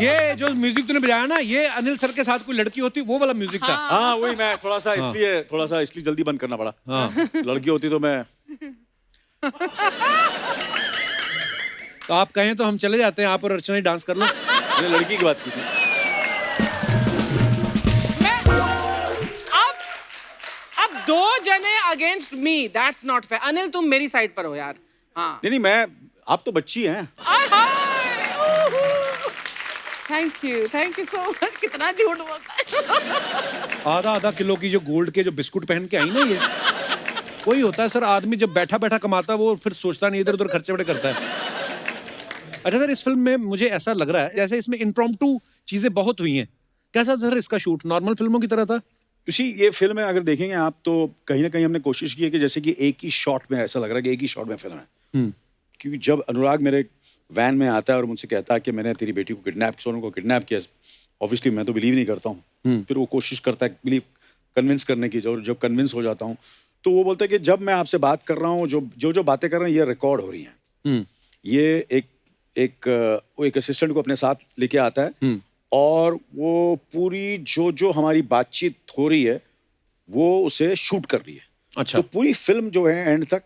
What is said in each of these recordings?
ये जो म्यूजिक तूने बजाया ना, ये अनिल सर के साथ कोई लड़की होती वो वाला म्यूजिक था। हाँ वही, मैं थोड़ा सा इसलिए जल्दी बंद करना पड़ा। हाँ। लड़की होती तो मैं तो आप कहें तो हम चले जाते हैं, आप और अर्चना ही डांस कर लो। मैंने लड़की की बात की थी। अब 2 जने against me, that's not fair. Anil तुम मेरी साइड पर हो यार। हाँ नहीं मैं, आप तो बच्ची हैं। Thank you so much. कितना झूठ बोलता है। आधा किलो की जो गोल्ड के जो बिस्कुट पहन के आई ना, ये वही होता है सर। आदमी जब बैठा बैठा कमाता है वो फिर सोचता नहीं, इधर उधर खर्चे बड़े करता है। अच्छा सर, इस फिल्म में मुझे ऐसा लग रहा है जैसे इसमें इम्प्रॉम्प्टू चीजें बहुत हुई हैं। कैसा सर इसका शूट? नॉर्मल फिल्मों की तरह था? इसी ये फिल्म है, अगर देखेंगे आप तो कहीं ना कहीं हमने कोशिश की है कि जैसे कि एक ही शॉट में, ऐसा लग रहा है कि एक ही शॉट में फिल्म है। क्योंकि जब अनुराग मेरे वैन में आता है और मुझसे कहता है कि मैंने तेरी बेटी को किडनैप, सोनू को किडनैप किया, ऑब्वियसली मैं तो बिलीव नहीं करता हूँ। फिर वो कोशिश करता है कन्विंस करने की, जब कन्विंस हो जाता हूँ तो वो बोलता है कि जब मैं आपसे बात कर रहा हूँ, जो बातें कर रहे हैं ये रिकॉर्ड हो रही हैं। ये एक असिस्टेंट को अपने साथ लेके आता है और वो पूरी जो हमारी बातचीत हो रही है वो उसे शूट कर रही है। अच्छा। तो पूरी फिल्म जो है एंड तक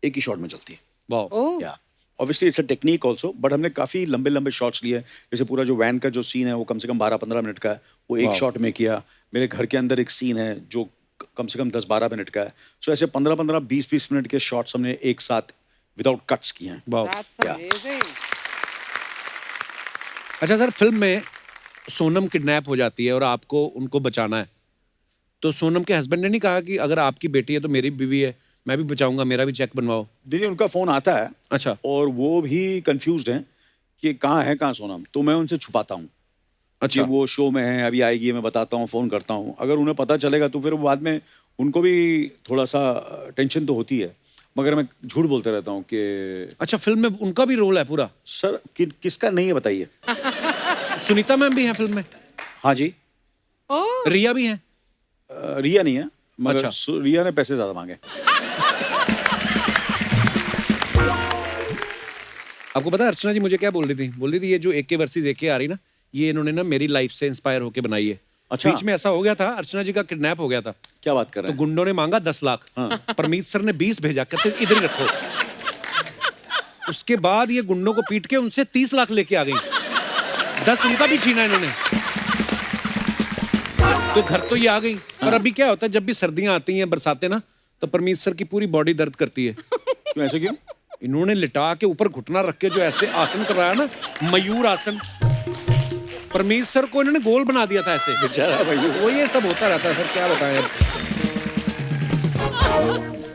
एक ही शॉट में चलती है। वाह। या obviously it's a technique also, but हमने काफी लंबे लंबे शॉट्स लिए। जैसे पूरा जो वैन का जो सीन है वो कम से कम 12-15 मिनट का है, वो एक शॉट में किया। मेरे घर के अंदर एक सीन है जो कम से कम 10-12 मिनट का है। सो ऐसे 15-15, 20-20 मिनट के शॉट्स हमने एक साथ विदाउट कट्स किए हैं। That's amazing. अच्छा सर, फिल्म में सोनम किडनैप हो जाती है और आपको उनको बचाना है, तो सोनम के हस्बैंड ने नहीं कहा कि अगर आपकी बेटी है तो मेरी बीवी है, मैं भी बचाऊंगा, मेरा भी चेक बनवाओ? दीदी उनका फोन आता है। अच्छा। और वो भी कंफ्यूज्ड हैं कि कहाँ सोनम। तो मैं उनसे छुपाता हूँ। अच्छा। कि वो शो में है, अभी आएगी, मैं बताता हूँ, फोन करता हूँ। अगर उन्हें पता चलेगा तो फिर बाद में उनको भी थोड़ा सा टेंशन तो होती है, मगर मैं झूठ बोलते रहता हूँ कि अच्छा, फिल्म में उनका भी रोल है पूरा? सर किसका नहीं है बताइए। सुनीता मैम भी हैं फिल्म में? हाँ जी। रिया भी हैं? रिया नहीं है, मगर अच्छा। रिया ने पैसे ज्यादा मांगे। आपको पता है अर्चना जी मुझे क्या बोल रही थी ये जो AK वर्सेस AK आ रही ना, ये इन्होंने ना मेरी लाइफ से इंस्पायर होके बनाई है। अच्छा। बीच में ऐसा हो गया था, अर्चना जी का किडनैप हो गया था। क्या बात कर रहे तो हैं? गुंडों ने मांगा 10 लाख। परमीत सर ने 20 भेजा, कहते इधर ही रखो। उसके बाद ये गुंडों को पीट के उनसे 30 लाख लेके आ गई। 10 उनका भी छीना इन्होंने। तो घर तो ये आ गई। और अभी क्या होता है, जब भी सर्दियां आती हैं, बरसातें ना, तो परमीत सर की पूरी बॉडी दर्द करती है। क्यों, ऐसे क्यों? इन्होंने लिटा के ऊपर घुटना रख के जो ऐसे आसन कराया ना, मयूर आसन, परमीत सर को इन्होंने गोल बना दिया था ऐसे। बेचारा भाई। वो ये सब होता रहता है सर, क्या बताएं अब।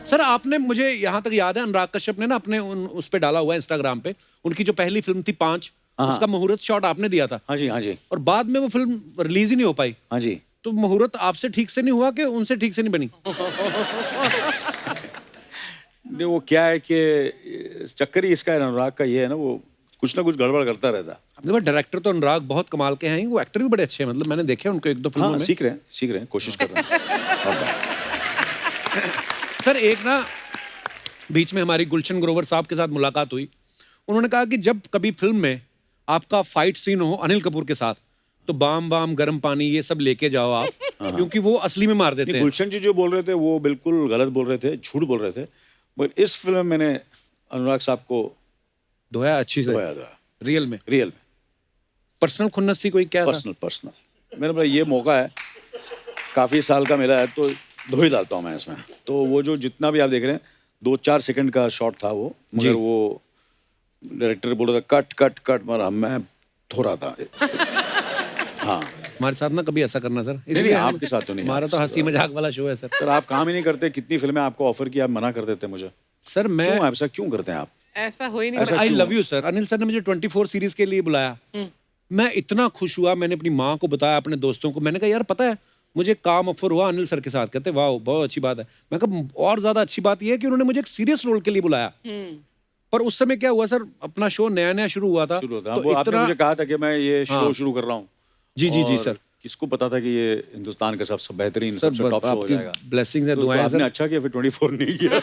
सर आपने, मुझे यहाँ तक याद है, अनुराग कश्यप ने ना अपने उस पे डाला हुआ है इंस्टाग्राम पे, उनकी जो पहली फिल्म थी 5, उसका मुहूर्त शॉट आपने दिया था। हाँ जी, हाँ जी। और बाद में वो फिल्म रिलीज ही नहीं हो पाई। हाँ जी। तो मुहूर्त आपसे ठीक से नहीं हुआ कि उनसे ठीक से नहीं बनी? वो क्या है कि चक्कर ही इसका है, अनुराग का ये है ना, वो कुछ ना कुछ गड़बड़ करता रहता है। डायरेक्टर तो अनुराग बहुत कमाल के हैं, वो एक्टर भी बड़े अच्छे हैं, मतलब मैंने देखे उनको 1-2 फिल्मों में। सीख रहे हैं, कोशिश कर रहे हैं। सर एक ना बीच में हमारी गुलशन ग्रोवर साहब के साथ मुलाकात हुई। उन्होंने कहा कि जब कभी फिल्म में आपका फाइट सीन हो अनिल कपूर के साथ, तो बाम गर्म पानी ये सब लेके जाओ आप, क्योंकि वो असली में मार देते हैं। गुलशन जी जो बोल रहे थे वो बिल्कुल गलत बोल रहे थे, झूठ बोल रहे थे। मगर इस फिल्म में मैंने अनुराग साहब को धोया अच्छी से। रियल में पर्सनल खुन्नस थी कोई? क्या पर्सनल मैंने बोला ये मौका है, काफी साल का मिला है, तो धो ही डालता हूँ मैं इसमें। तो वो जो जितना भी आप देख रहे हैं 2-4 सेकंड का शॉट था वो, मगर वो डायरेक्टर बोल रहा था कट, मगर मैं धो रहा था। हाँ, हमारे साथ ना कभी ऐसा करना सर, इसलिए आपके साथ तो नहीं। हमारा तो हंसी मजाक वाला शो है सर। सर आप काम ही नहीं करते, कितनी फिल्में आपको ऑफर की, आप मना कर देते मुझे। सर मैं ऐसा क्यों करते हैं आप? ऐसा हो ही नहीं। आई love you sir. Anil sir ने मुझे 24 सीरीज के लिए बुलाया, मैं इतना खुश हुआ। मैंने अपनी माँ को बताया, अपने दोस्तों को, मैंने कहा यार पता है मुझे काम ऑफर हुआ अनिल सर के साथ। कहते वाह बहुत अच्छी बात है। मैं कहा और ज्यादा अच्छी बात यह है कि उन्होंने मुझे एक सीरियस रोल के लिए बुलाया। पर उस समय क्या हुआ सर, अपना शो नया शुरू हुआ था। तो आपने मुझे कहा था कि मैं ये शो शुरू कर रहा हूँ। जी सर। किसको पता था कि ये हिंदुस्तान का सबसे बेहतरीन, सबसे टॉप शो हो जाएगा। ब्लेसिंग्स है, तो दुआएं आपने अच्छा किया फिर 24 नहीं किया।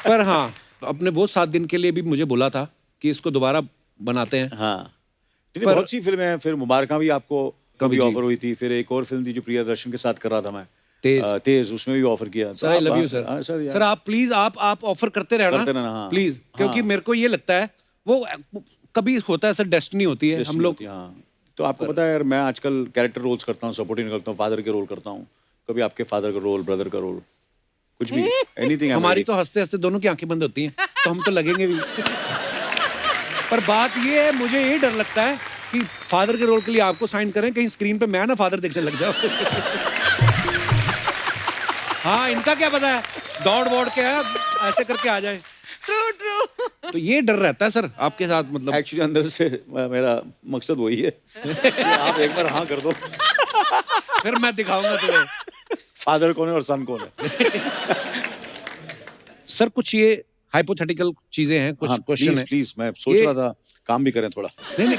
पर हाँ, अपने वो 7 दिन के लिए भी मुझे बोला था कि इसको दोबारा बनाते हैं। हाँ, नहीं, बहुत सी फिल्में हैं। फिर मुबारका भी आपको कभी जी। ऑफर हुई थी। फिर एक और फिल्म थी जो प्रियदर्शन के साथ कर रहा था मैं, तेज। तेज, उसमें भी ऑफर किया। Sir I love you sir. हाँ, सर यार, सर आप प्लीज आप ऑफर करते रहना हाँ। प्लीज, क्योंकि हाँ। मेरे को ये लगता है वो कभी होता है सर, डेस्टिनी होती है हम लोग। हाँ, तो आपको पता है यार, मैं आजकल कैरेक्टर रोल्स करता हूँ, सपोर्टिंग करता हूँ, फादर के रोल करता हूँ, कभी आपके फादर का रोल, ब्रदर का रोल, कुछ भी, एनीथिंग। हमारी तो हंसते हंसते दोनों की आंखें बंद होती हैं, तो हम तो लगेंगे भी। पर बात ये है, मुझे ये डर लगता है कि फादर के रोल के लिए आपको साइन करें, कहीं स्क्रीन पे मैं ना फादर देखने लग जाऊं। हाँ, इनका क्या पता है, दौड़ वोड़ के है, ऐसे करके आ जाए। ट्रू। तो ये डर रहता है सर आपके साथ, मतलब एक्चुअली अंदर से मेरा मकसद वही है कि आप एक बार हाँ कर दो, फिर मैं दिखाऊंगा तुम्हें। फादर कौन है और सन कौन है। सर कुछ ये हाइपोथेटिकल चीजें हैं, कुछ हाँ, क्वेश्चन प्लीज है। प्लीज, मैं सोच ये- रहा था काम भी करें थोड़ा, नहीं नहीं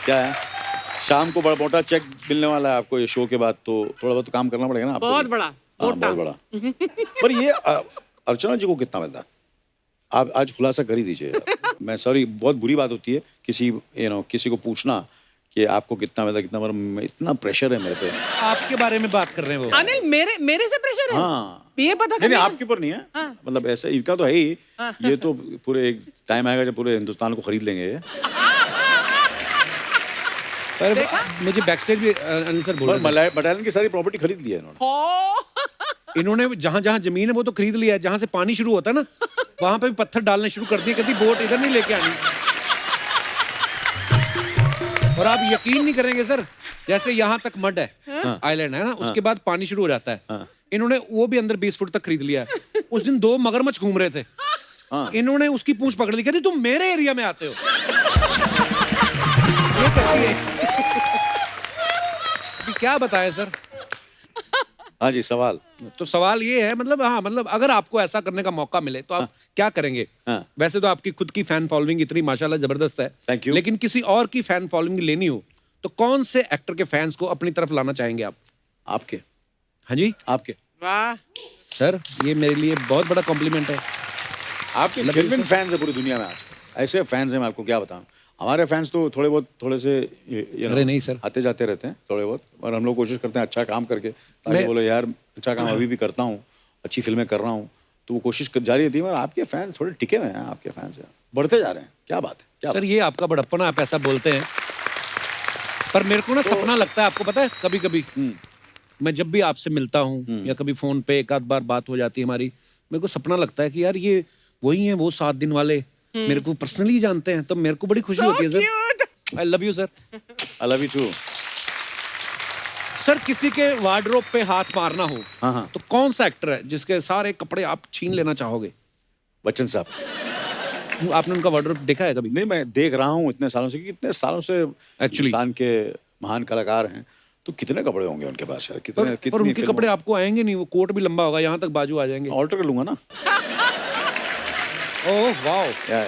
क्या है, शाम को बड़ा मोटा चेक मिलने वाला है आपको ये शो के बाद, तो थोड़ा बहुत तो काम करना पड़ेगा ना आपको बहुत भी। बड़ा, हाँ, मोटा। बहुत बड़ा। पर ये अर्चना जी को कितना मिलता है? आप आज खुलासा कर ही दीजिए यार। मैं सॉरी, बहुत बुरी बात होती है किसी किसी को पूछना कि आपको कितना मिलता है, कितना, मतलब इतना प्रेशर है मेरे पे। आपके बारे में बात कर रहे हैं वो। अनिल मेरे से प्रेशर है? हाँ, ये पता नहीं करने नहीं, का? आपके ऊपर नहीं है। हाँ। मतलब ऐसे इनका तो है ही। ये तो पूरे एक टाइम आएगा जब पूरे हिंदुस्तान को खरीद लेंगे ये। पर मुझे बैक स्टेज भी अनिल सर बोल और रहे थे, मलायन की सारी प्रॉपर्टी खरीद ली है इन्होंने। हो। इन्होंने जहां जहां जमीन है वो तो खरीद लिया है, जहां से पानी शुरू होता है ना वहां पे भी पत्थर डालने शुरू कर दिए, कहती बोट इधर नहीं लेके आनी। और आप यकीन नहीं करेंगे सर, जैसे यहाँ तक मड है, आइलैंड है ना, उसके बाद पानी शुरू हो जाता है। इन्होंने वो भी अंदर 20 फुट तक खरीद लिया है। उस दिन 2 मगरमच्छ घूम रहे थे, इन्होंने उसकी पूंछ पकड़ ली, कहती तुम मेरे एरिया में आते हो। ये करती है। अभी क्या बताएं सर। हाँ जी, सवाल। तो सवाल ये है, मतलब हाँ, मतलब अगर आपको ऐसा करने का मौका मिले तो आप क्या करेंगे? हाँ। वैसे तो आपकी खुद की फैन फॉलोइंग इतनी माशाल्लाह जबरदस्त है, Thank you. लेकिन किसी और की फैन फॉलोइंग लेनी हो तो कौन से एक्टर के फैंस को अपनी तरफ लाना चाहेंगे आप? आपके हाँ जी आपके वाह। सर, ये मेरे लिए बहुत बड़ा कॉम्प्लीमेंट है। आपके जेन्युइन फैंस है पूरी दुनिया में आज, ऐसे फैंस हैं, मैं आपको क्या बताऊं। हमारे फैंस तो थोड़े से अरे नहीं सर, आते जाते रहते हैं थोड़े बहुत, और हम लोग कोशिश करते हैं अच्छा काम करके, ताकि बोलो यार अच्छा काम अभी भी करता हूँ, अच्छी फिल्में कर रहा हूँ, तो वो कोशिश जारी रहती है। मगर आपके फैंस थोड़े टिके हुए हैं, आपके फैंस बढ़ते जा रहे हैं, क्या बात है, क्या सर ये आपका बड़प्पन है, आप ऐसा बोलते हैं, पर मेरे को ना सपना लगता है, आपको पता है, कभी कभी मैं जब भी आपसे मिलता हूँ या कभी फोन पे एक आध बार बात हो जाती है हमारी, मेरे को सपना लगता है कि यार ये वही है वो 7 दिन वाले, मेरे को पर्सनली जानते हैं, तो मेरे को बड़ी खुशी होती है sir. I love you sir. I love you too. Sir किसी के वार्डरोब पे हाथ मारना हो हाँ, तो कौन सा एक्टर है जिसके सारे कपड़े आप छीन लेना चाहोगे? बच्चन साहब। आपने उनका वार्डरोब देखा है कभी? नहीं, मैं देख रहा हूँ इतने सालों से, कि इतने सालों से हिंदुस्तान के महान कलाकार हैं, तो कितने कपड़े होंगे उनके पास यार, पर उनके कपड़े आपको आएंगे नहीं, वो कोट भी लंबा होगा, यहाँ तक बाजू आ जाएंगे। ऑल्टर कर लूंगा ना। Oh wow. या।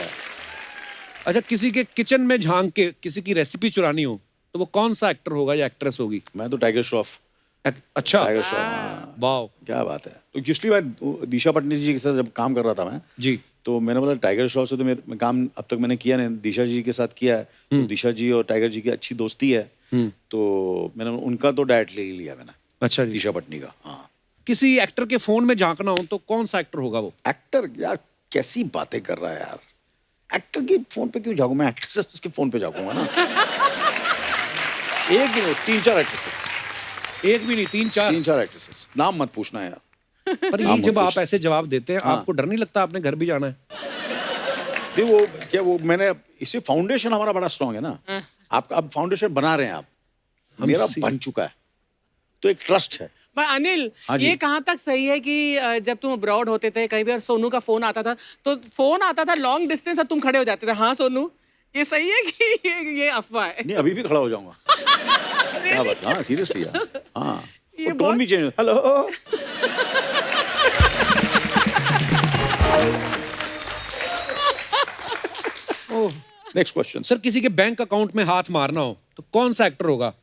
अच्छा, किसी के किचन में झांक के किसी की रेसिपी चुरानी हो तो वो कौन सा एक्टर होगा या एक्ट्रेस होगी? मैं तो टाइगर श्रॉफ। अच्छा, टाइगर श्रॉफ, हाँ। वाओ, क्या बात है। तो एक्चुअली मैं दिशा पटनी जी के साथ जब काम कर रहा था मैं, जी, तो मैंने बोला टाइगर श्रॉफ से तो मैं काम अब तक मैंने किया नहीं, दिशा जी के साथ किया है, तो दिशा जी और टाइगर जी की अच्छी दोस्ती है, तो मैंने उनका तो डायरेक्ट ले ही लिया मैंने, अच्छा जी। दिशा पटनी का। हाँ, किसी एक्टर के फोन में झांकना हो तो कौन सा एक्टर होगा वो? एक्टर, यार कैसी बातें कर रहा है यार, एक्टर के फोन पे क्यों जाऊँ मैं, एक्ट्रेस उसके फोन पे जाऊंगा ना। एक ही नहीं, 3-4 एक्ट्रेसेस। एक भी नहीं, 3-4? 3-4 एक्ट्रेसेस, नाम मत पूछना यार। पर ये जब आप ऐसे जवाब देते हैं, आपको डर नहीं लगता आपने घर भी जाना है? नहीं, वो क्या, वो मैंने इसे फाउंडेशन हमारा बड़ा स्ट्रांग है ना, आप अब फाउंडेशन बना रहे हैं आप, मेरा बन चुका है, तो एक ट्रस्ट है। पर अनिल, ये कहाँ तक सही है कि जब तुम अब्रॉड होते थे कहीं भी और सोनू का फोन आता था, तो फोन आता था लॉन्ग डिस्टेंस और तुम खड़े हो जाते थे, हाँ सोनू, ये सही है कि ये अफवाह है? नहीं, अभी भी खड़ा हो जाऊंगा। क्या बात, हाँ सीरियसली यार, हाँ, ये टोन भी change, hello. Next question. Sir किसी के बैंक अकाउंट में हाथ मारना हो तो कौन सा एक्टर होगा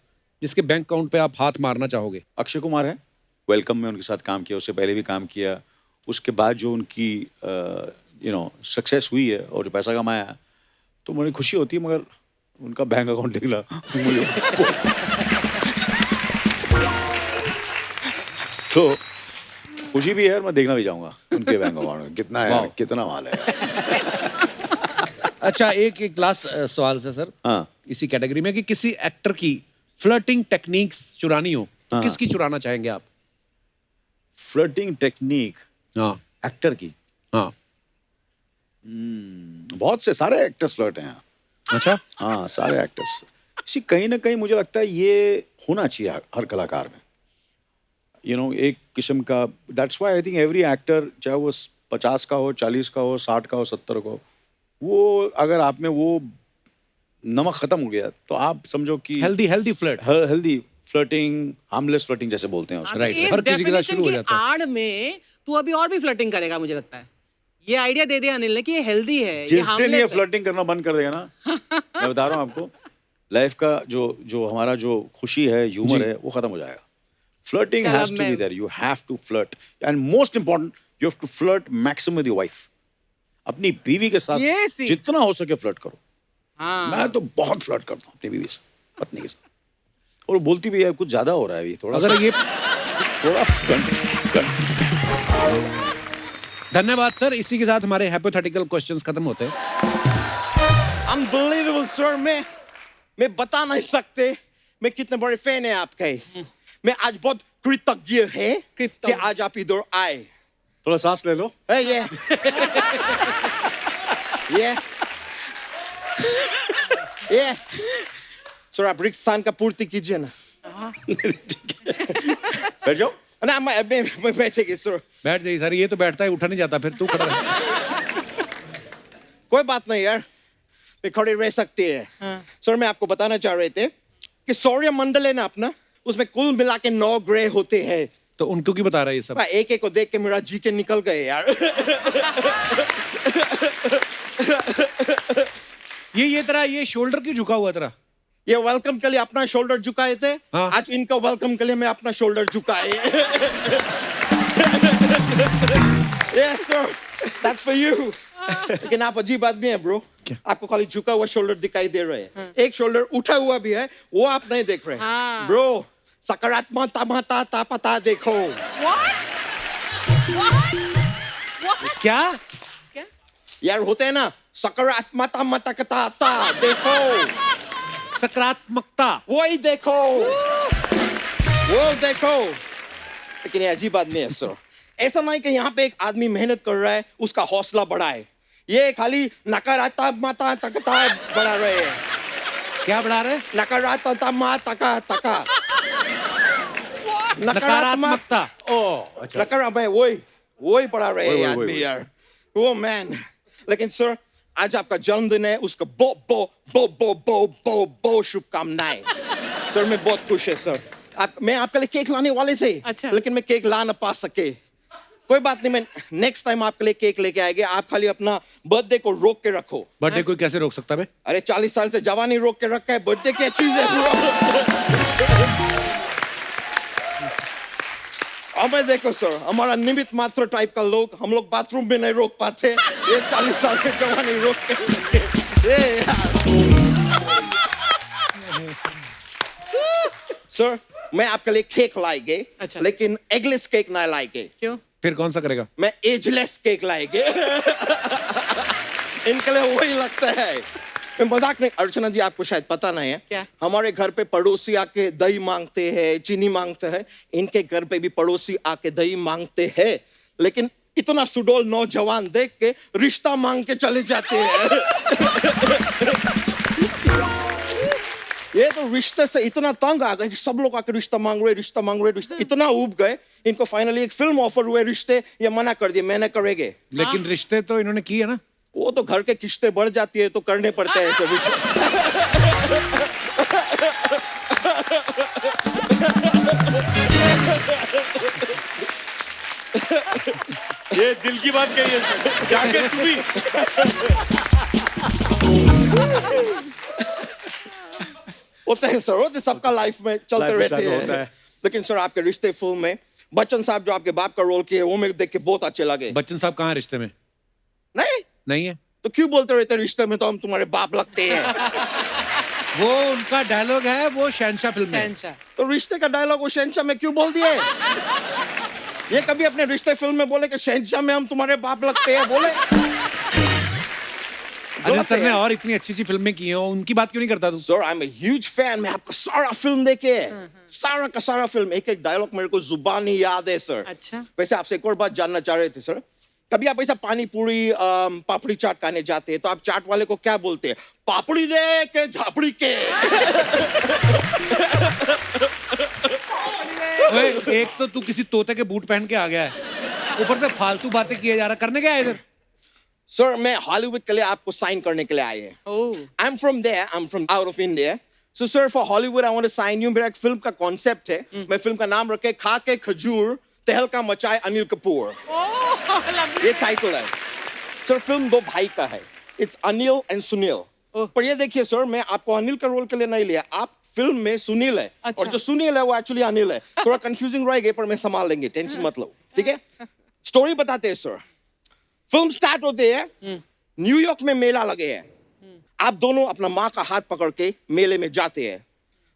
जिसके बैंक अकाउंट पे आप हाथ मारना चाहोगे? अक्षय कुमार है, वेलकम में उनके साथ काम किया, उससे पहले भी काम किया, उसके बाद जो उनकी सक्सेस हुई है और जो पैसा कमाया है, तो मुझे खुशी होती है, मगर उनका बैंक अकाउंट निकला तो मुझे तो खुशी भी है और मैं देखना भी चाहूंगा उनके बैंक अकाउंट में कितना है, कितना माल है। अच्छा, एक लास्ट सवाल है सर, हाँ, इसी कैटेगरी में, कि किसी एक्टर की फ्लर्टिंग टेक्निक्स चुरानी हो तो हाँ। किसकी चुराना चाहेंगे आप? फ्लर्टिंग टेक्निक हाँ एक्टर की, हाँ। बहुत से सारे एक्टर्स फ्लर्ट हैं। अच्छा, हाँ, सारे एक्टर्स। इसी कहीं ना कहीं मुझे लगता है ये होना चाहिए हर कलाकार में, एक किस्म का। That's why I think every actor, चाहे वो 50 का हो, 40 का हो, 60 का हो, 70 का हो, वो अगर आप में वो नमक खत्म हो गया तो आप समझो कि healthy flirt. Healthy flirting, harmless flirting जैसे बोलते हैं उसको। Right. इस हर किसी के साथ शुरू हो definition जाता है। की आड़ में तू अभी और भी फ्लर्टिंग करेगा, मुझे लगता है। ये आइडिया दे दिया अनिल ने कि ये हेल्दी है, ये जिस दिन harmless ये है। फ्लर्टिंग करना बंद कर देगा ना, मैं बता रहा हूँ आपको, लाइफ का जो हमारा जो खुशी है, ह्यूमर है, वो खत्म हो जाएगा। फ्लर्टिंग चल, हैज अब टू बी मैं- there, you have to flirt, and most important, you have to flirt maximum with your wife. अपनी बीवी के साथ Yes, ही। जितना हो सके फ्लर्ट करो। हाँ। मैं तो बहुत फ्लर्ट करता हूँ अपनी बीवी से, पत्नी के साथ, और वो बोलती भी है कुछ ज्यादा हो रहा है अभी, थोड़ा अगर ये थोड़ा धन्यवाद सर, इसी के साथ हमारे हाइपोथेटिकल क्वेश्चंस खत्म होते हैं। अनबिलीवेबल सर, मैं बता नहीं सकते मैं कितने बड़े फैन है आपके। मैं आज बहुत कृतज्ञ है कृतज्ञ। कि आज आप इधर आए। थोड़ा सांस ले लो। ये ये सर, आप रिक्स्थान का पूर्ति कीजिए ना। बैठ जाओ। ना मैं बैठेगी सर, बैठ जाइए सर, ये तो बैठता है, उठा नहीं जाता, फिर तू खड़ा रह। कोई बात नहीं यार, मैं खड़े रह सकती है। सर, मैं आपको बताना चाह रहे थे कि सौर्य मंडल है ना अपना, उसमें कुल मिला के 9 ग्रह होते हैं। तो उनको क्यों बता रहा है ये सब? एक एक को देख के मेरा जी के निकल गए यार। ये तेरा ये शोल्डर क्यों झुका हुआ तेरा? ये वेलकम के लिए अपना शोल्डर झुकाए थे, हाँ। आज इनका वेलकम के लिए मैं अपना शोल्डर झुकाए। Yes sir, that's for you. लेकिन आप अजीब आदमी हैं ब्रो, आपको खाली झुका हुआ शोल्डर दिखाई दे रहे हैं, एक शोल्डर उठा हुआ भी है, वो आप नहीं देख रहे हाँ। ब्रो। सकारात्मक तामाता पता देखो। क्या? यार होते हैं ना सकारात्मक मता देखो, सकारात्मकता। वही देखो, वो देखो। लेकिन ये अजीब आदमी है सर, ऐसा नहीं कि यहाँ पे एक आदमी मेहनत कर रहा है उसका हौसला बढ़ाए, ये खाली नकारात्मक बढ़ा रहे हैं। क्या बढ़ा रहे? नकारात्मकता नकारात्मकता। ओह, अच्छा। नकारात्मक वही पढ़ा रहे हैं वही, आदमी यार, वो मैन। लेकिन सर, आज आपका जन्मदिन है, उसका बो बो बो बो बो बो बो शुभकामनाएं। सर, मैं बहुत खुश है सर। मैं आपके लिए केक लाने वाले थे, अच्छा। लेकिन मैं केक ला ना पा सके। कोई बात नहीं, मैं नेक्स्ट टाइम आपके लिए केक लेके आएंगे। आप खाली अपना बर्थडे को रोक के रखो। बर्थडे कोई कैसे रोक सकता है? अरे 40 साल से जवानी रोक के रखा है, बर्थडे क्या चीज है ब्रो। अब मैं देखो सर, हमारा निमित मात्र टाइप का लोग, हम लोग बाथरूम में नहीं रोक पाते, ये 40 साल से जवानी रोक के रखे। ये यार सर, मैं आपके लिए केक लाएंगे, अच्छा। लेकिन एगलेस केक ना लाएंगे। क्यों? फिर कौन सा करेगा? मैं एजलेस केक लाएंगे। इनके लिए वही लगता है। मैं मजाक नहीं, अर्चना जी आपको शायद पता नहीं है, क्या? हमारे घर पे पड़ोसी आके दही मांगते हैं, चीनी मांगते हैं, इनके घर पे भी पड़ोसी आके दही मांगते हैं, लेकिन इतना सुडौल नौजवान देख के रिश्ता मांग के चले जाते हैं। ये तो रिश्ते से इतना तंग आ गए कि सब लोग आके रिश्ता मांग रहे, इतना उब गए, इनको फाइनली एक फिल्म ऑफर हुए रिश्ते, ये मना कर दिए, मैंने करेंगे। लेकिन रिश्ते तो इन्होंने किए ना। वो तो घर के किस्तें बढ़ जाती है तो करने पड़ते हैं सभी। ये दिल की बात कही है, जाके तू भी। होते हैं सर, होते सबका लाइफ में चलते Life में रहते सब होता हैं। है। लेकिन सर, आपके रिश्ते फिल्म में बच्चन साहब जो आपके बाप का रोल किए वो मेरे देख के बहुत अच्छे लगे। बच्चन साहब कहाँ हैं रिश्ते में? नहीं नहीं है? तो क्यों बोलते रहते रिश्ते में तो हम तुम्हारे बाप लगते हैं? वो उनका डायलॉग है, वो शहंशाह फिल्म में। शहंशाह। तो रिश्ते का डायलॉग वो शहंशाह में क्यों बोल दिए? ये कभी अपने रिश्ते फिल्म में बोले कि शहंशाह में हम तुम्हारे बाप लगते हैं बोले? अनिल सर ने और इतनी अच्छी फिल्में की हैं, उनकी बात क्यों नहीं करता तू? Sir I am a huge fan. मैं आपका सारा फिल्म देखे है, सारा का सारा फिल्म, एक एक डायलॉग मेरे को जुबानी याद है सर। अच्छा। वैसे आपसे एक और बात जानना चाह रहे थे सर, कभी आप ऐसा पानी पूरी पापड़ी चाट खाने जाते हैं तो आप चाट वाले को क्या बोलते हैं? पापड़ी दे के झापड़ी के? ओए, एक तो तू किसी तोते के बूट पहन के आ गया है, ऊपर से फालतू बातें किए जा रहा, करने क्या है इधर? सर मैं हॉलीवुड के लिए आपको साइन करने के लिए आए हैं। Oh. I am from there, I am from out of India. So sir for Hollywood I want to sign you. मेरा एक फिल्म का कॉन्सेप्ट है, मैं फिल्म का नाम रखे खा के खजूर तहलका मचाए अनिल कपूर। ये टाइटल है सर। फिल्म दो भाई का है, इट्स अनिल एंड सुनील। पर ये देखिए सर, मैं आपको अनिल का रोल के लिए नहीं लिया, आप फिल्म में सुनील है। अच्छा। और जो सुनील है वो एक्चुअली अनिल है। थोड़ा कंफ्यूजिंग रहेगा पर मैं संभाल लेंगे, टेंशन मत लो, ठीक है? स्टोरी बताते हैं सर। फिल्म स्टार्ट होते है, न्यूयॉर्क में मेला लगे है, आप दोनों अपना माँ का हाथ पकड़ के मेले में जाते हैं।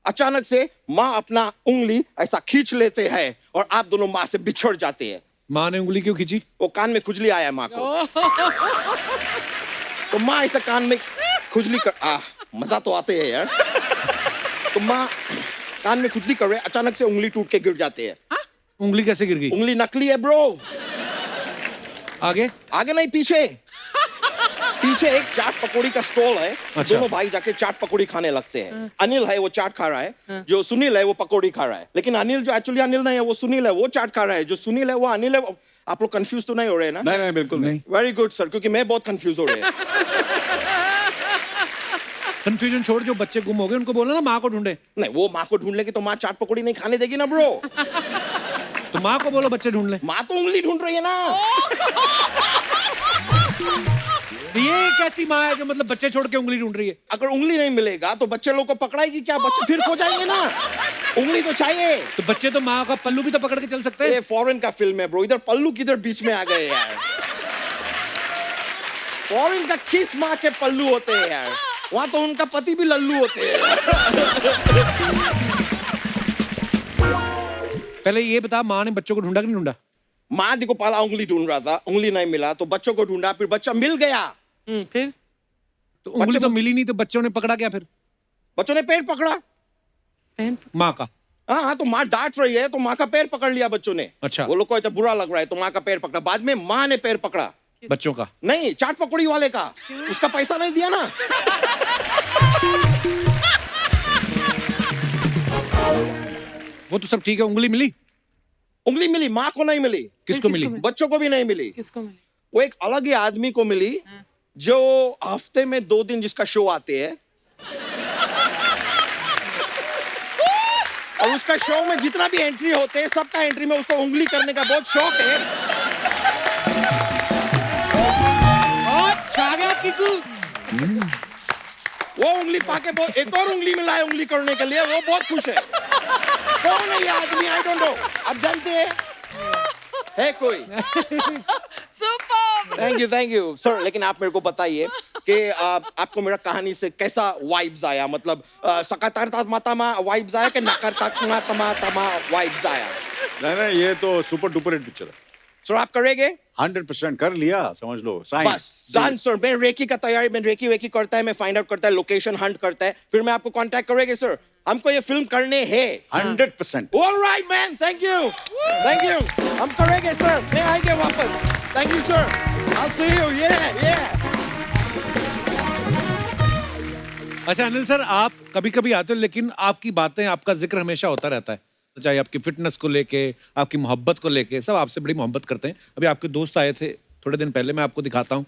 अचानक से माँ अपना उंगली ऐसा खींच लेते हैं और आप दोनों माँ से बिछड़ जाते हैं। माँ ने उंगली क्यों खींची? वो कान में खुजली आया माँ को, तो माँ ऐसा कान में खुजली कर मजा तो आते हैं यार। तो माँ कान में खुजली कर रहे, अचानक से उंगली टूट के गिर जाते हैं। उंगली कैसे गिर गई? उंगली नकली है ब्रो। आगे? आगे नहीं, पीछे। पीछे एक चाट पकौड़ी का स्टॉल है। अच्छा। दोनों भाई जाके चाट पकौड़ी खाने लगते हैं। अनिल है वो चाट खा रहा है, जो सुनील है वो पकौड़ी खा रहा है। लेकिन अनिल जो एक्चुअली अनिल नहीं है, वो सुनील है, वो चाट खा रहा है। जो सुनील है वो अनिल है। आप लोग कंफ्यूज तो नहीं हो रहे हैं ना? नहीं नहीं बिल्कुल नहीं। वेरी गुड सर, क्योंकि मैं बहुत कंफ्यूज हो रहे हैं। कंफ्यूजन छोड़, जो बच्चे गुम हो गए उनको बोलो ना माँ को ढूंढे। नहीं, वो माँ को ढूंढ लेगी तो माँ चाट पकौड़ी नहीं खाने देगी ना ब्रो। तो माँ को बोलो बच्चे ढूंढ ले। माँ तो उंगली ढूंढ रही है ना। ये कैसी माँ है जो मतलब बच्चे छोड़ के उंगली ढूंढ रही है? अगर उंगली नहीं मिलेगा तो बच्चे लोग को पकड़ाएगी क्या? बच्चे फिर खो जाएंगे ना। उंगली तो चाहिए। तो बच्चे तो माँ का पल्लू भी तो पकड़ के चल सकते हैं। ये फॉरेन का फिल्म है ब्रो, इधर पल्लू किधर बीच में आ गए यार। फॉरेन का किस माँ के पल्लू होते हैं यार? वहां तो उनका पति भी लल्लू होते हैं। पहले ये बता, माँ ने बच्चों को ढूंढा कि नहीं ढूंढा? माँ देखो पहला उंगली ढूंढ रहा था, उंगली नहीं मिला तो बच्चों को ढूंढा, फिर बच्चा मिल गया। फिर तो उंगली तो मिली नहीं, तो बच्चों ने पकड़ा क्या फिर? बच्चों ने पैर पकड़ा माँ का। हाँ, तो माँ डांट रही है तो माँ का पैर पकड़ लिया बच्चों ने। अच्छा। वो लोग को ऐसा बुरा लग रहा है तो माँ का पैर पकड़ा। बाद में माँ ने पैर पकड़ा। बच्चों का नहीं, चाट पकौड़ी वाले का। उसका पैसा नहीं दिया ना। वो तो सब ठीक है, उंगली मिली? उंगली मिली, माँ को नहीं मिली। किसको मिली? बच्चों को भी नहीं मिली। किसको मिली? वो एक अलग ही आदमी को मिली जो हफ्ते में 2 दिन जिसका शो आते हैं और उसका शो में जितना भी एंट्री होते हैं सबका एंट्री में उसको उंगली करने का बहुत शौक है। छा गया किकू। वो उंगली पाके बहुत, एक और उंगली मिला है उंगली करने के लिए, वो बहुत खुश है। कौन है ये आदमी? I don't know. आप जानते हैं है कोई? सुपर। Thank you sir. लेकिन आप मेरे को बताइए कि आपको मेरा कहानी से कैसा वाइब्स आया? मतलब सकारात्मक वाइब्स आया कि नकारात्मक वाइब्स आया? नहीं नहीं, ये तो सुपर डुपर हिट पिक्चर है। सर आप करेंगे? 100% कर लिया, समझ लो। बस डन सर। मैं रेकी का तैयारी, मैं रेकी वेकी करता है, मैं फाइंड आउट करता है, लोकेशन हंट करता है, फिर मैं आपको कांटेक्ट करेंगे सर। हमको ये फिल्म करने हैं 100%। Alright man, thank you. हम करेंगे सर, मैं आएंगे वापस। Thank you sir, I'll see you। yeah। अच्छा अनिल सर, आप कभी कभी आते हो लेकिन आपकी बातें, आपका जिक्र हमेशा होता रहता है, चाहे आपकी फिटनेस को लेके, आपकी मोहब्बत को लेके, सब आपसे बड़ी मोहब्बत करते हैं। अभी आपके दोस्त आए थे थोड़े दिन पहले, मैं आपको दिखाता हूँ।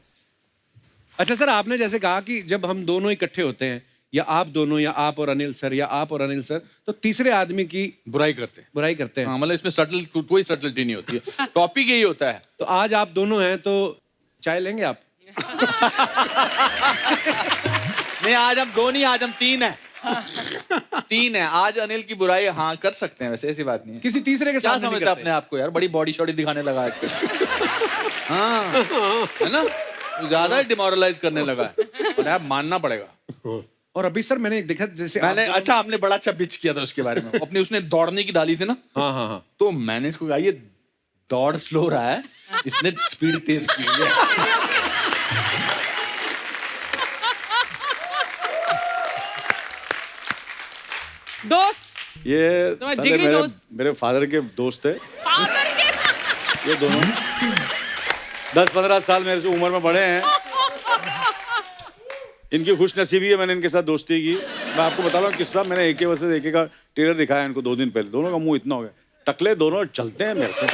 अच्छा सर, आपने जैसे कहा कि जब हम दोनों इकट्ठे होते हैं, या आप दोनों, या आप और अनिल सर, या आप और अनिल सर, तो तीसरे आदमी की बुराई करते हैं। हाँ, मतलब इसमें सटल कोई सटलिटी नहीं होती है। टॉपिक यही होता है। तो आज आप दोनों हैं तो चाय लेंगे आप? नहीं, आज हम 2 नहीं, आज हम 3 हैं। 3 है। आज अनिल की बुराई हाँ कर सकते हैं, वैसे ऐसी बात नहीं है। किसी तीसरे के क्या साथ नहीं समझता करते। अपने आप को यार, बड़ी बॉडी शॉडी दिखाने लगा आजकल। हाँ है ना, ज्यादा ही डिमोरलाइज करने लगा है, और यार मानना पड़ेगा। और अभी सर मैंने देखा जैसे मैंने अच्छा आपने बड़ा अच्छा बिच किया था उसके बारे में, अपनी उसने दौड़ने की डाली थी ना, हाँ हाँ हाँ, तो मैंने इसको कहा ये दौड़ स्लो रहा है, इसने स्पीड तेज की है। दोस्त ये तुम्हारे साले जिगरी मेरे दोस्त। मेरे फादर के दोस्त है फादर के ये दोनों। 10-15 साल मेरे से उम्र में बड़े हैं। इनकी खुश नसीबी है, मैंने इनके साथ दोस्ती की। मैं आपको बता रहा हूँ किस्सा, मैंने एक वजह से का ट्रेलर दिखाया इनको 2 दिन पहले। दोनों का मुंह इतना हो गया, टकले दोनों चलते हैं मेरे से।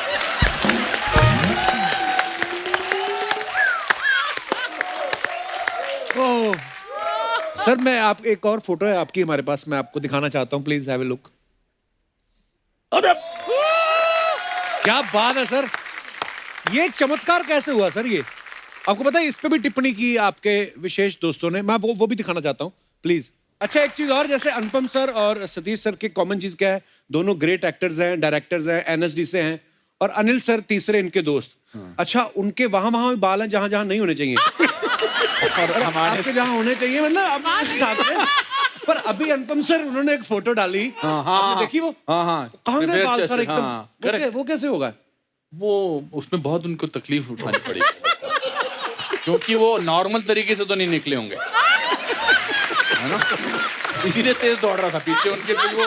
ओह सर, मैं आप एक और फोटो है आपकी हमारे पास, मैं आपको दिखाना चाहता हूँ, प्लीज हैव ए लुक। अरे क्या बात है सर, ये चमत्कार कैसे हुआ सर? ये आपको पता है इस पे भी टिप्पणी की आपके विशेष दोस्तों ने, मैं वो भी दिखाना चाहता हूँ प्लीज। अच्छा एक चीज और, जैसे अनुपम सर और सतीश सर की कॉमन चीज क्या है, दोनों ग्रेट एक्टर्स हैं, डायरेक्टर्स हैं, एनएसडी से हैं, और अनिल सर तीसरे इनके दोस्त। अच्छा उनके वहां वहां भी बाल हैं जहां जहां नहीं होने चाहिए, और आपके जहां होने चाहिए, मतलब अपने हिसाब से। पर अभी अनुपम सर उन्होंने एक फोटो डाली, आपने देखी वो? हाँ हाँ कहाँ गए बाल सर एकदम? हाँ, वो कैसे होगा? वो उसमें बहुत उनको तकलीफ उठानी पड़ी, क्योंकि वो नॉर्मल तरीके से तो नहीं निकले होंगे, है ना, इसीलिए तेज दौड़ रहा था पीछे उनके। फिर वो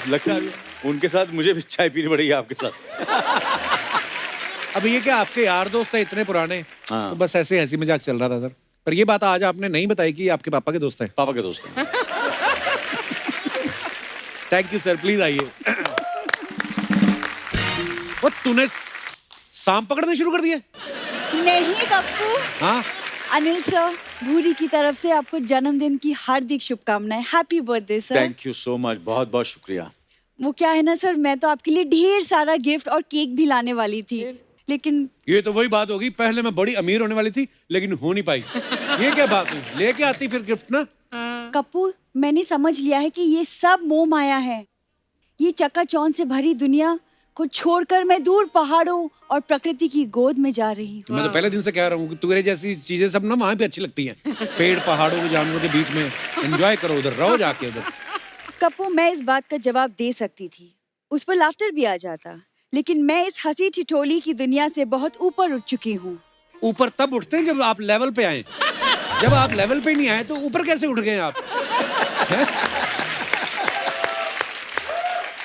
लगता है उनके साथ मुझे भी चाय पीनी पड़ेगी आपके साथ। अब ये क्या आपके यार दोस्त है इतने पुराने? हाँ। तो बस ऐसे हंसी मजाक चल रहा था सर, पर ये बात आज आपने नहीं बताई कि ये आपके पापा के दोस्त हैं। पापा के दोस्त हैं। थैंक यू सर, प्लीज आइए। वो तूने सांप पकड़ने शुरू कर दिए? नहीं कप्पू। हाँ अनिल सर, भूरी की तरफ से आपको जन्मदिन की हार्दिक शुभकामनाएं। Happy birthday sir. Thank you so much, बहुत बहुत शुक्रिया। वो क्या है ना सर, मैं तो आपके लिए ढेर सारा गिफ्ट और केक भी लाने वाली थी, लेकिन ये तो वही बात होगी, पहले मैं बड़ी अमीर होने वाली थी लेकिन हो नहीं पाई। ये क्या बात हुई? लेके आती फिर गिफ्ट ना। कप्पू, मैंने समझ लिया है कि ये सब मोह माया है। ये चकाचौंध से भरी दुनिया को छोड़कर मैं दूर पहाड़ों और प्रकृति की गोद में जा रही हूँ। मैं तो पहले दिन से कह रहा हूँ कि तुझे जैसी चीजें सब ना वहां पे अच्छी लगती हैं, पेड़ पहाड़ों के जानवरों के बीच में एंजॉय करो, उधर रहो जाके उधर। कप्पू, मैं इस बात का जवाब दे सकती थी, उस पर लाफ्टर भी आ जाता, लेकिन मैं इस हंसी ठिठोली की दुनिया से बहुत ऊपर उठ चुकी हूँ। ऊपर तब उठते हैं जब आप लेवल पे आए, जब आप लेवल पे नहीं आए तो ऊपर कैसे उठ गए आप?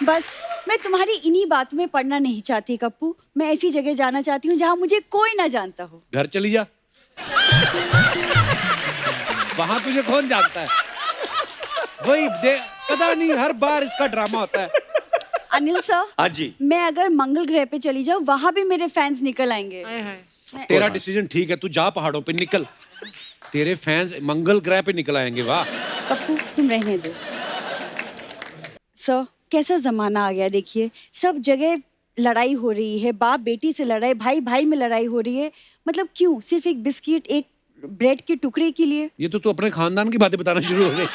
बस मैं तुम्हारी इन्हीं बातों में पढ़ना नहीं चाहती कप्पू। मैं ऐसी जगह जाना चाहती हूँ जहाँ मुझे कोई ना जानता हो। घर चली जा, वहां तुझे कौन जानता है? वही पता नहीं, हर बार इसका ड्रामा होता है। अनिल सर, हाँ जी। मैं अगर मंगल ग्रह पे चली जाऊँ, वहां भी मेरे फैंस निकल आएंगे। हाय हाय। तेरा डिसीजन ठीक है, तू जा पहाड़ों पे निकल, तेरे फैंस मंगल ग्रह पे निकल आएंगे। वाह कप्पू, तुम रहने दो। सर, कैसा जमाना आ गया देखिए, सब जगह लड़ाई हो रही है, बाप बेटी से लड़ाई, भाई भाई में लड़ाई हो रही है। मतलब क्यों? सिर्फ एक बिस्किट, एक ब्रेड के टुकड़े के लिए? ये तो तू अपने खानदान की बातें बताना शुरू हो गई।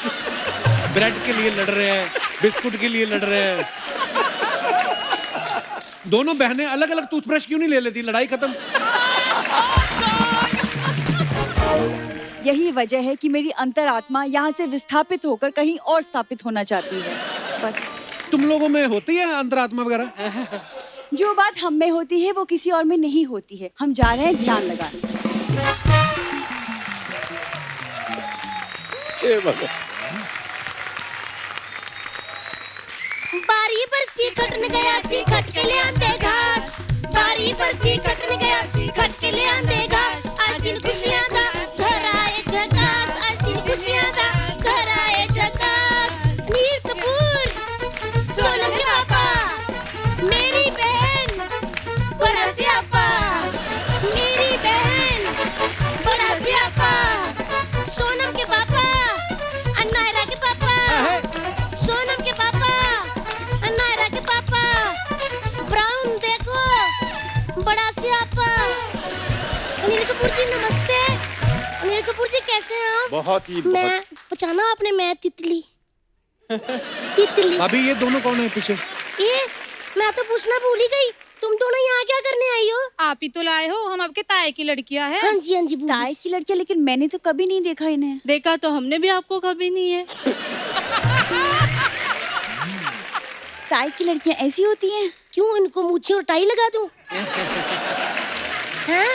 ब्रेड के लिए लड़ रहे हैं, बिस्कुट के लिए लड़ रहे हैं। दोनों बहनें अलग अलग टूथब्रश क्यों नहीं ले लेती? लड़ाई खत्म। यही वजह है कि मेरी अंतरात्मा यहाँ से विस्थापित होकर कहीं और स्थापित होना चाहती है। बस तुम लोगों में होती है अंतरात्मा वगैरह? जो बात हम में होती है वो किसी और में नहीं होती है। हम जा रहे हैं ध्यान लगाने। बारी पर सी कटने गया, सी खट के ले आंदे घास। बारी पर सी कटने गया, सी खट के ले आंदे घास। आज दिन खुशियां दा घर आए झकास, आज दिन खुशियां दा घर आए झकास। मीर कपूर, सोनम के पापा, मेरी बहन बड़ा सियापा, मेरी बहन बड़ा सियापा। सोनम के पापा, अन्नायरा के पापा, सोनम के पापा, अन्नायरा के पापा। ब्राउन देखो, बड़ा सियापा। अनिल कपूर जी नमस्ते। अनिल कपूर जी कैसे हैं आप? बहुत ही मैं पहचाना आपने, मैं तितली। तितली। भाभी ये दोनों कौन है पीछे? ये मैं तो पूछना भूल ही गई, तुम दोनों यहाँ क्या करने आई हो? आप ही तो लाए हो, हम आपके ताए की लड़कियां हैं। हाँ जी बोलिए। ताई की लड़कियां, लेकिन मैंने तो कभी नहीं देखा इन्हें। देखा तो हमने भी आपको कभी नहीं है। ताई की लड़कियां ऐसी होती हैं? क्यों इनको मूछें और टाई लगा दूं? हैं?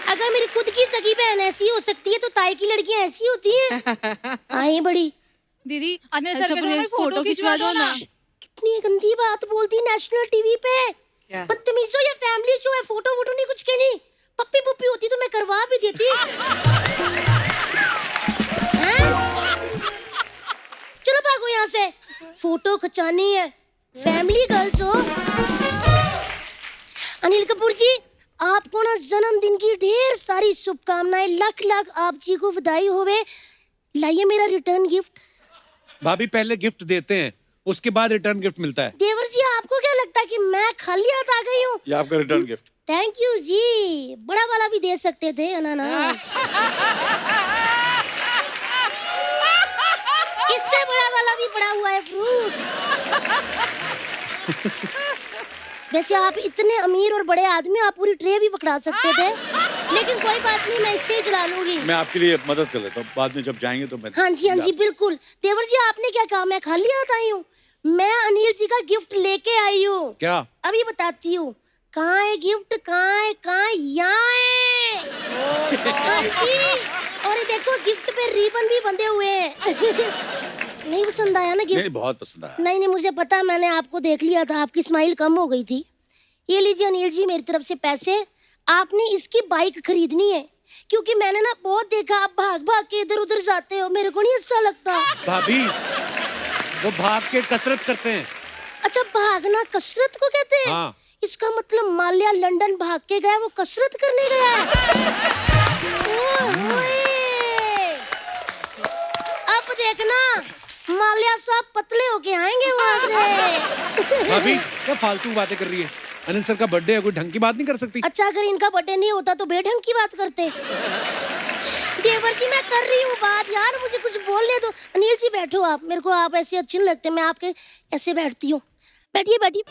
अगर मेरी खुद की सगी बहन ऐसी हो सकती है तो ताई की लड़कियां ऐसी होती हैं? आई बड़ी दीदी अनिल सर के साथ फोटो खिंचवा दो ना। कितनी गंदी बात बोलती नेशनल टीवी पे। क्या? बदतमीजो, ये फैमिली शो है, फोटो वोटो नहीं कुछ कहनी। पप्पी पुप्पी होती तो मैं करवा भी देती। हैं? चलो भागो यहाँ से, फोटो खिंचानी है, फैमिली गर्ल्स हो। अनिल कपूर जी, आपको ना जन्मदिन की ढेर सारी शुभकामनाएं, लाख लाख आप जी को बधाई होवे। लाइए मेरा रिटर्न गिफ्ट। भाभी पहले गिफ्ट देते हैं, उसके बाद रिटर्न गिफ्ट मिलता है। देवर जी, आपको क्या लगता है कि मैं खाली हाथ आ गई हूँ? ये आपका रिटर्न गिफ्ट। थैंक यू जी। बड़ा वाला भी दे सकते थे, अनानास। इससे बड़ा वाला भी पड़ा हुआ है, फ्रूट। वैसे आप इतने अमीर और बड़े आदमी, आप पूरी ट्रे भी पकड़ा सकते थे, लेकिन कोई बात नहीं, मैं इससे ही चला लूंगी। मैं आपके लिए मदद कर लेता हूँ, बाद में जब जाएंगे तो मैं। हाँ जी बिल्कुल। देवर जी, आपने क्या कहा? मैं खाली हाथ आई हूँ? मैं अनिल जी का गिफ्ट लेके आई हूँ। क्या? अभी बताती हूँ। कहाँ है गिफ्ट? कहाँ है? यहाँ है। हाँ जी। और ये देखो, गिफ्ट पे रिबन भी बंधे हुए हैं। नहीं पसंद आया ना गिफ्ट? नहीं, बहुत पसंद आया। नहीं मुझे पता, मैंने आपको देख लिया था, आपकी स्माइल कम हो गई थी। ये लीजिए अनिल जी, मेरी तरफ से पैसे। आपने इसकी बाइक खरीदनी है, क्योंकि मैंने ना बहुत देखा आप भाग भाग के इधर उधर जाते हो, मेरे को नहीं अच्छा लगता। भाभी वो भाग के कसरत करते हैं। अच्छा, भागना कसरत को कहते हैं? हाँ। इसका मतलब माल्या लंदन भाग के गया, वो कसरत करने गया है। ओए। अब देखना, माल्या साहब पतले होके आएंगे वहाँ से। भाभी क्या फालतू बातें कर रही है? अनिल सर का बर्थडे है, कोई ढंग की बात नहीं कर सकती? अच्छा, अगर इनका बर्थडे नहीं होता तो बेढंग की बात करते। देवर जी, मैं कर रही हूँ बात यार, मुझे कुछ बोलने दो। अनिल जी बैठो आप, मेरे को आप ऐसे अच्छे नहीं लगते, मैं आपके ऐसे बैठती हूँ। बैठिए बैठिए।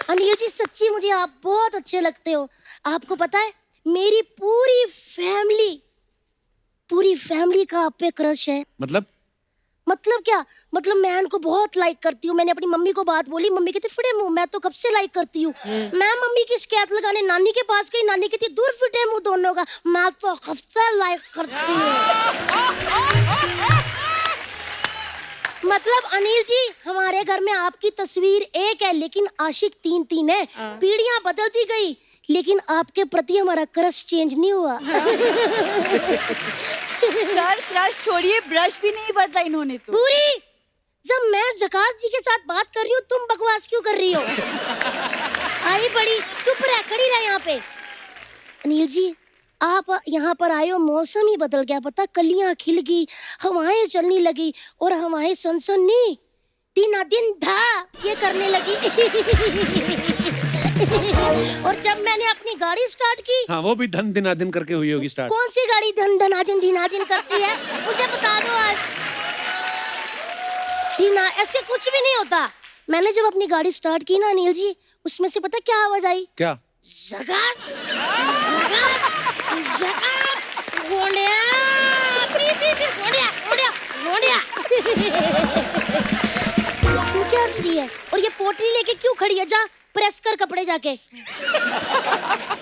अनिल जी, सच्ची मुझे आप बहुत अच्छे लगते हो। आपको पता है, मेरी पूरी फैमिली का आप पे क्रश है। मतलब क्या? मतलब मैं इनको बहुत लाइक करती हूँ। मैंने अपनी मम्मी को बात बोली, मम्मी कहती फिटे मुंह, मैं तो कब से लाइक करती हूँ। मैं मम्मी की शिकायत लगाने नानी के पास गई, नानी कहती दूर फिटे मुंह दोनों का, मैं तो कब से लाइक करती हूँ। मतलब अनिल जी, हमारे घर में आपकी तस्वीर एक है, लेकिन आशिक 3-3 है। पीढ़ियां बदलती गई, लेकिन आपके प्रति हमारा क्रश चेंज नहीं हुआ। सर क्रश छोड़िए, ब्रश भी नहीं बदला इन्होंने तो। पूरी, जब मैं जकास जी के साथ बात कर रही हूँ, तुम बकवास क्यों कर रही हो? आई बड़ी, चुप रह, खड़ी रह यहाँ पे। अनिल जी, आप यहाँ पर आए हो, मौसम ही बदल गया, पता, कलियां खिल गई, हवाएं चलने लगी, और हवाएं सनसनी दिन धा ये करने लगी। और जब मैंने अपनी गाड़ी स्टार्ट की, हाँ, वो भी धन दिनादिन करके हुई होगी स्टार्ट। कौन सी गाड़ी धन दिनादिन करती है? मुझे बता दो आज। दीना, ऐसे कुछ भी नहीं होता। मैंने जब अपनी गाड़ी स्टार्ट की ना अनिल जी, उसमें से पता क्या आवाज आई? क्या? जगास, जगास, जगास, गोंडिया, गोंडिया, गोंडिया, गोंडिया। तू क्या हंस रही है? और ये पोटली लेके क्यों खड़ी है? जा प्रेस कर कपड़े जाके।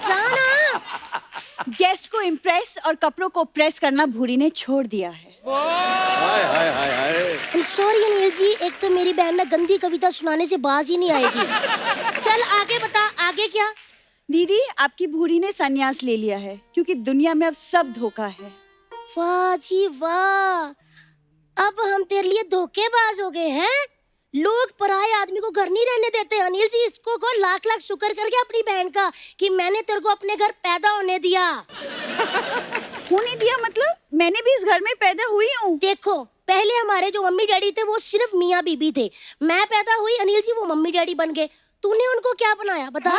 जाना। गेस्ट को इम्प्रेस और कपड़ों को प्रेस करना भूरी ने छोड़ दिया है। हाय हाय हाय हाय। सॉरी अनिल जी, एक तो मेरी बहन ना गंदी कविता सुनाने से बाज ही नहीं आएगी। चल आगे बता, आगे क्या? दीदी, आपकी भूरी ने संन्यास ले लिया है, क्योंकि दुनिया में अब सब धोखा है। वाह जी वाह, अब हम तेरे लिए धोखेबाज हो गए हैं। लोग पराये आदमी को घर नहीं रहने देते। अनिल जी, इसको को लाख लाख शुक्र करके अपनी बहन का कि मैंने तेरे को अपने घर पैदा होने दिया। होने दिया मतलब? मैंने भी इस घर में पैदा हुई हूँ। देखो, पहले हमारे जो मम्मी डैडी थे वो सिर्फ मियाँ बीबी थे। मैं पैदा हुई, अनिल जी वो मम्मी डैडी बन गए। तूने उनको क्या बनाया बता,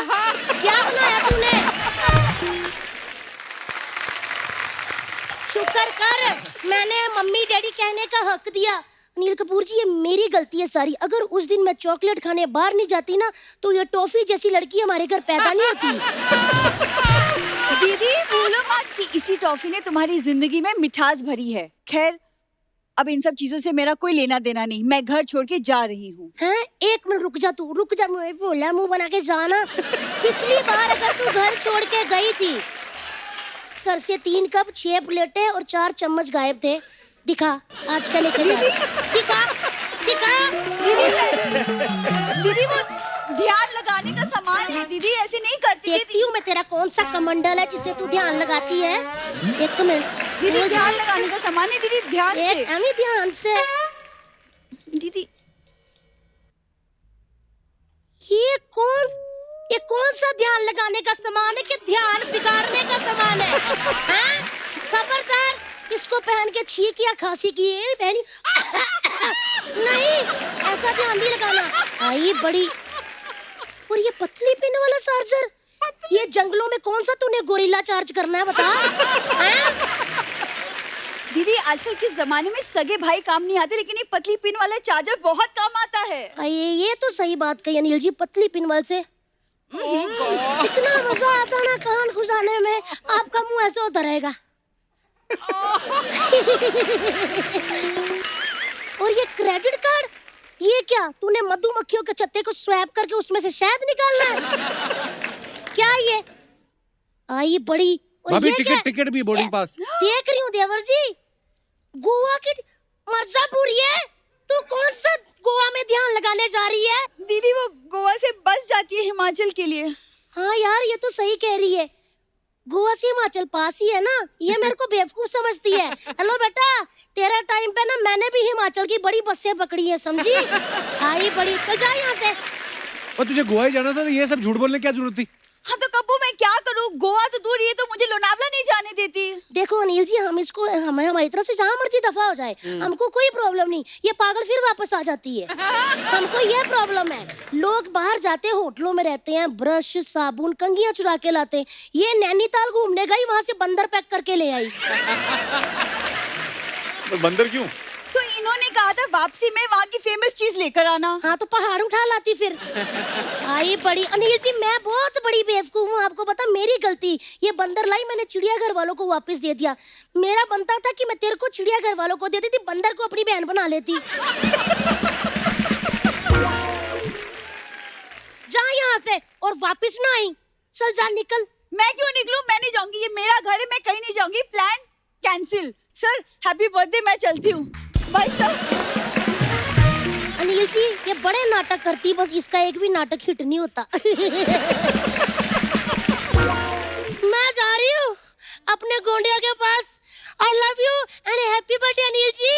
क्या बनाया तूने? शुक्र कर मैंने मम्मी डैडी कहने का हक दिया। अनिल कपूर जी, ये मेरी गलती है सारी। अगर उस दिन मैं चॉकलेट खाने बाहर नहीं जाती ना, तो ये टॉफी जैसी लड़की हमारे घर पैदा नहीं होती। दीदी बोलो मत कि इसी टॉफी ने तुम्हारी जिंदगी में मिठास भरी है। खैर, अब इन सब चीजों से मेरा कोई लेना देना नहीं, मैं घर छोड़ के जा रही हूँ। हैं? एक मिनट रुक जा तू, रुक जा, मुझे बोला मुंह बना के जाना। पिछली बार अगर तू घर छोड़ के गई थी, घर से 3 कप 6 प्लेटें और 4 चम्मच गायब थे। दिखा आज का लेकर जा। दिखा दिखा दीदी वो ध्यान लगाने का सामान है दीदी, ऐसे नहीं करती। देखती हूँ मैं तेरा कौन सा कमंडल है जिसे तू ध्यान लगाती है। एक मिनट दीदी, ध्यान लगाने का सामान है दीदी, ध्यान से। एक ध्यान से। दीदी ये कौन सा ध्यान लगाने का सामान है कि ध्यान बिगाड़ने का सामान है? हाँ? खबरदार, इसको पहन के छींक या खांसी की पहनी नहीं, ऐसा ध्यान नहीं लगाना। आई बड़ी। और ये पतली पिन वाला चार्जर, ये जंगलों में कौन सा तूने गोरिल्ला चार्ज करना है बता? दीदी आजकल के जमाने में सगे भाई काम नहीं आते, लेकिन ये पतली पिन वाला चार्जर बहुत काम आता है। ये तो सही बात कही अनिल जी, पतली पिन वाले से इतना मजा आता ना कान घुसाने में, आपका मुंह ऐसा होता रहेगा। और ये क्रेडिट कार्ड, ये क्या तूने मधुमक्खियों के छत्ते को स्वैप करके उसमें से शहद निकालना है? क्या ये? आई बड़ी। और भाभी ये क्या? टिकट भी, बोर्डिंग पास। देख रही हूँ देवर जी, गोवा की मिर्जापुर है। तू कौन सा गोवा में ध्यान लगाने जा रही है? दीदी वो गोवा से बस जाती है हिमाचल के लिए। हाँ यार, ये तो सही कह रही है, गोवा से हिमाचल पास ही है ना। ये मेरे को बेवकूफ समझती है। हेलो बेटा, तेरा टाइम पे ना मैंने भी हिमाचल की बड़ी बसें पकड़ी है, समझी? आई बड़ी, चल जा यहाँ से। और तुझे गोवा ही जाना था, तो ये सब झूठ बोलने की क्या जरूरत थी? हाँ तो कब्बू मैं क्या करूँ, गोवा तो दूर, ये तो मुझे लोनावला नहीं जाने देती। देखो अनिल जी, हम इसको हमारी तरफ से जहाँ मर्जी दफा हो जाए, हमको कोई प्रॉब्लम नहीं। ये पागल फिर वापस आ जाती है। हमको ये प्रॉब्लम है, लोग बाहर जाते होटलों में रहते हैं, ब्रश साबुन कंघियां चुरा के लाते हैं। ये नैनीताल घूमने गई, वहाँ से बंदर पैक करके ले आई। बंदर क्यों? तो इन्होंने कहा था वापसी में वहाँ की फेमस चीज लेकर आना। हाँ तो पहाड़ उठा लाती फिर। आई बड़ी। अनिल जी, मैं बहुत बड़ी बेवकूफ हूँ, आपको पता मेरी गलती। ये बंदर लाई, मैंने चिड़ियाघर वालों को वापस दे दिया। मेरा बनता था कि मैं तेरे को चिड़ियाघर वालों को देती थी, बंदर को अपनी बहन बना लेती। जा यहाँ से और वापस ना आई। चल जा, निकल। मैं क्यों निकलूं? मैं नहीं जाऊंगी, ये मेरा घर है, मैं कहीं नहीं जाऊंगी। Plan cancel. Sir happy birthday, मैं चलती हूँ। Bye sir. अनिल जी, ये बड़े नाटक करती, बस इसका एक भी नाटक हिट नहीं होता। मैं जा रही हूँ अपने गोंडिया के पास। I love you and happy birthday Anil ji.